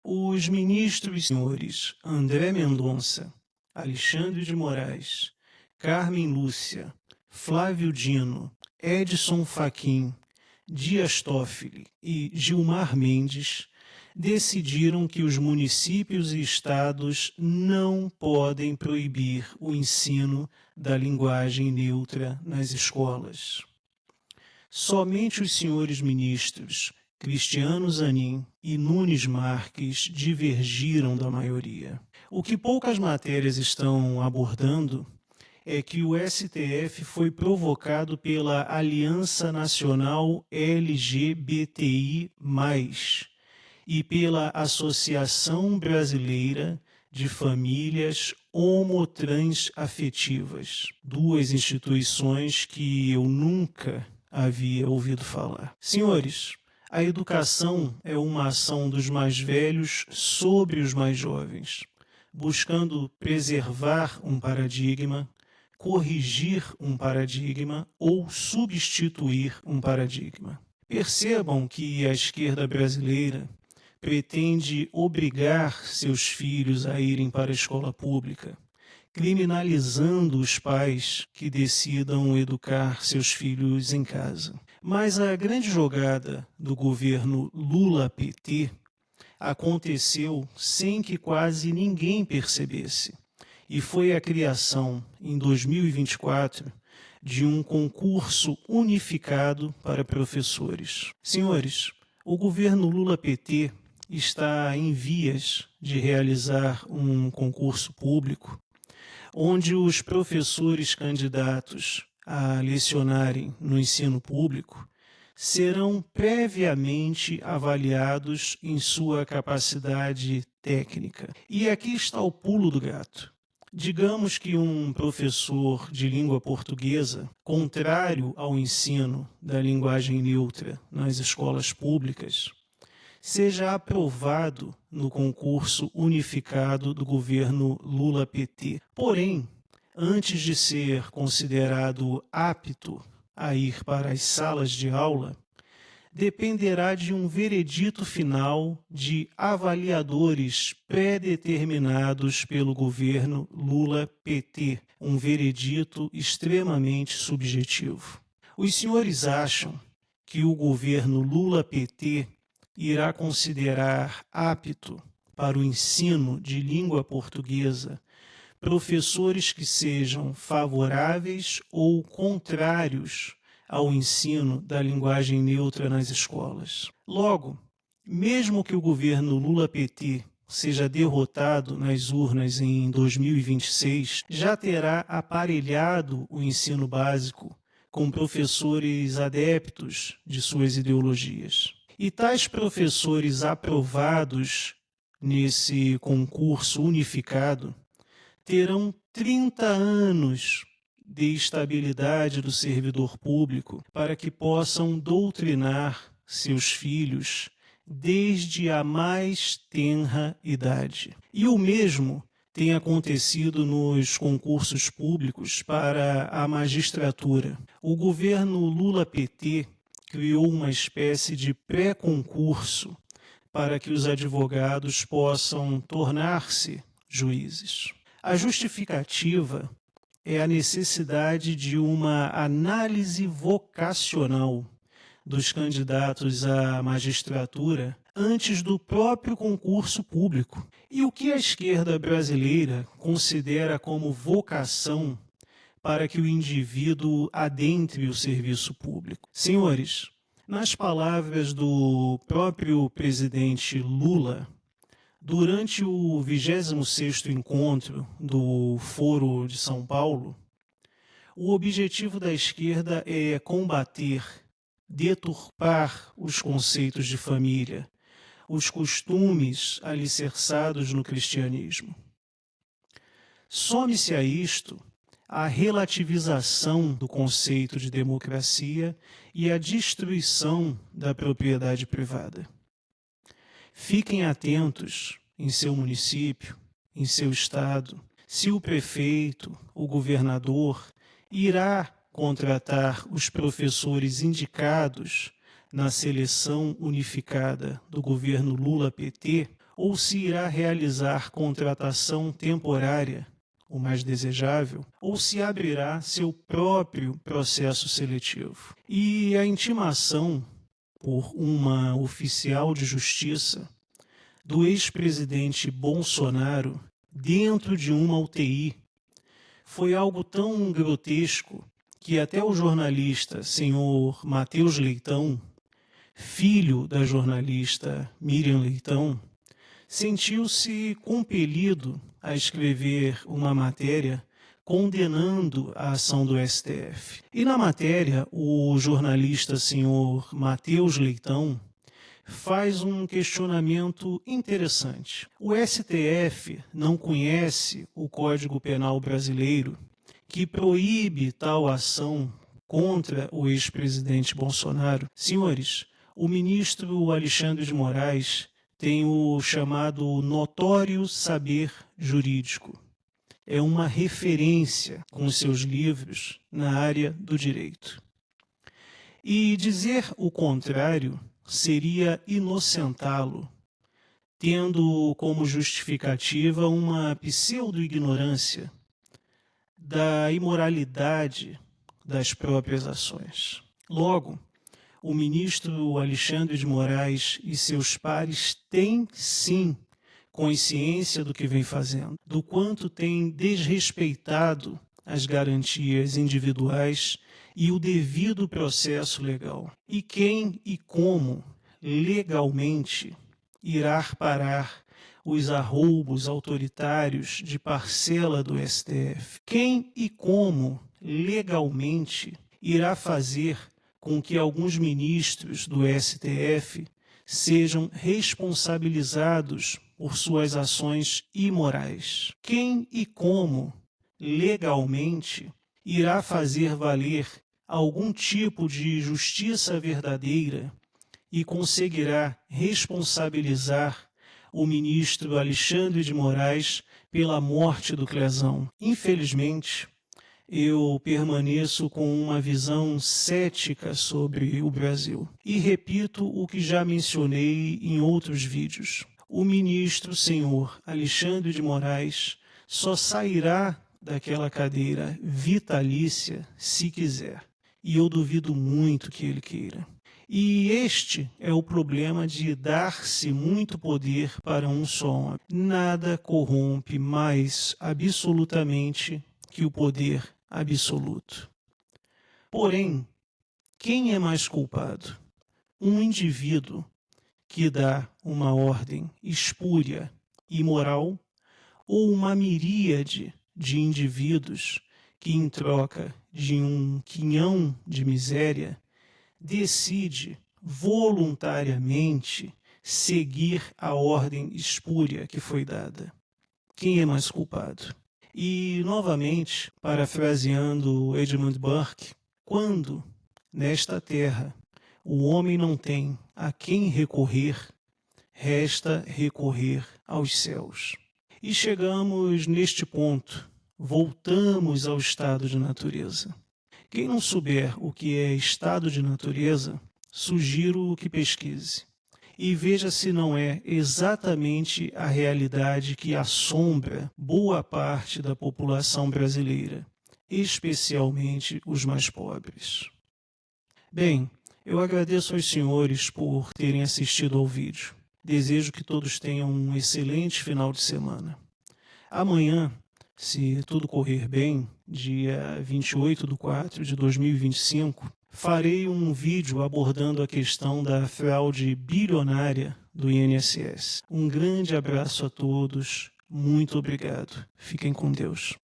Os ministros senhores André Mendonça, Alexandre de Moraes, Carmen Lúcia, Flávio Dino, Edson Fachin, Dias Toffoli e Gilmar Mendes decidiram que os municípios e estados não podem proibir o ensino da linguagem neutra nas escolas. Somente os senhores ministros Cristiano Zanin e Nunes Marques divergiram da maioria. O que poucas matérias estão abordando é que o STF foi provocado pela Aliança Nacional LGBTI+, e pela Associação Brasileira de Famílias Homotransafetivas, duas instituições que eu nunca havia ouvido falar. Senhores, a educação é uma ação dos mais velhos sobre os mais jovens, buscando preservar um paradigma, corrigir um paradigma ou substituir um paradigma. Percebam que a esquerda brasileira pretende obrigar seus filhos a irem para a escola pública, criminalizando os pais que decidam educar seus filhos em casa. Mas a grande jogada do governo Lula-PT aconteceu sem que quase ninguém percebesse, e foi a criação, em 2024, de um concurso unificado para professores. Senhores, o governo Lula-PT está em vias de realizar um concurso público onde os professores candidatos a lecionarem no ensino público serão previamente avaliados em sua capacidade técnica. E aqui está o pulo do gato. Digamos que um professor de língua portuguesa, contrário ao ensino da linguagem neutra nas escolas públicas, seja aprovado no concurso unificado do governo Lula-PT. Porém, antes de ser considerado apto a ir para as salas de aula, dependerá de um veredito final de avaliadores pré-determinados pelo governo Lula-PT, um veredito extremamente subjetivo. Os senhores acham que o governo Lula-PT irá considerar apto para o ensino de língua portuguesa professores que sejam favoráveis ou contrários ao ensino da linguagem neutra nas escolas? Logo, mesmo que o governo Lula-PT seja derrotado nas urnas em 2026, já terá aparelhado o ensino básico com professores adeptos de suas ideologias. E tais professores aprovados nesse concurso unificado terão 30 anos de estabilidade do servidor público para que possam doutrinar seus filhos desde a mais tenra idade. E o mesmo tem acontecido nos concursos públicos para a magistratura. O governo Lula-PT criou uma espécie de pré-concurso para que os advogados possam tornar-se juízes. A justificativa é a necessidade de uma análise vocacional dos candidatos à magistratura antes do próprio concurso público. E o que a esquerda brasileira considera como vocação para que o indivíduo adentre o serviço público? Senhores, nas palavras do próprio presidente Lula, durante o 26º encontro do Foro de São Paulo, o objetivo da esquerda é combater, deturpar os conceitos de família, os costumes alicerçados no cristianismo. Some-se a isto a relativização do conceito de democracia e a destruição da propriedade privada. Fiquem atentos em seu município, em seu estado, se o prefeito, o governador, irá contratar os professores indicados na seleção unificada do governo Lula-PT ou se irá realizar contratação temporária, o mais desejável, ou se abrirá seu próprio processo seletivo. E a intimação por uma oficial de justiça do ex-presidente Bolsonaro dentro de uma UTI foi algo tão grotesco que até o jornalista senhor Matheus Leitão, filho da jornalista Miriam Leitão, sentiu-se compelido a escrever uma matéria condenando a ação do STF. E na matéria, o jornalista senhor Matheus Leitão faz um questionamento interessante. O STF não conhece o Código Penal brasileiro, que proíbe tal ação contra o ex-presidente Bolsonaro? Senhores, o ministro Alexandre de Moraes tem o chamado notório saber jurídico. É uma referência com seus livros na área do direito. E dizer o contrário seria inocentá-lo, tendo como justificativa uma pseudo-ignorância da imoralidade das próprias ações. Logo, o ministro Alexandre de Moraes e seus pares têm, sim, consciência do que vem fazendo, do quanto tem desrespeitado as garantias individuais e o devido processo legal. E quem e como legalmente irá parar os arroubos autoritários de parcela do STF? Quem e como legalmente irá fazer com que alguns ministros do STF sejam responsabilizados por suas ações imorais? Quem e como legalmente irá fazer valer algum tipo de justiça verdadeira e conseguirá responsabilizar o ministro Alexandre de Moraes pela morte do Clezão? Infelizmente, eu permaneço com uma visão cética sobre o Brasil. E repito o que já mencionei em outros vídeos. O ministro senhor Alexandre de Moraes só sairá daquela cadeira vitalícia se quiser. E eu duvido muito que ele queira. E este é o problema de dar-se muito poder para um só homem. Nada corrompe mais absolutamente que o poder absoluto. Porém, quem é mais culpado? Um indivíduo que dá uma ordem espúria e imoral, ou uma miríade de indivíduos que, em troca de um quinhão de miséria, decide voluntariamente seguir a ordem espúria que foi dada? Quem é mais culpado? E, novamente, parafraseando Edmund Burke, quando, nesta terra, o homem não tem a quem recorrer, resta recorrer aos céus. E chegamos neste ponto, voltamos ao estado de natureza. Quem não souber o que é estado de natureza, sugiro que pesquise e veja se não é exatamente a realidade que assombra boa parte da população brasileira, especialmente os mais pobres. Bem, eu agradeço aos senhores por terem assistido ao vídeo. Desejo que todos tenham um excelente final de semana. Amanhã, se tudo correr bem, dia 28/4/2025, farei um vídeo abordando a questão da fraude bilionária do INSS. Um grande abraço a todos, muito obrigado. Fiquem com Deus.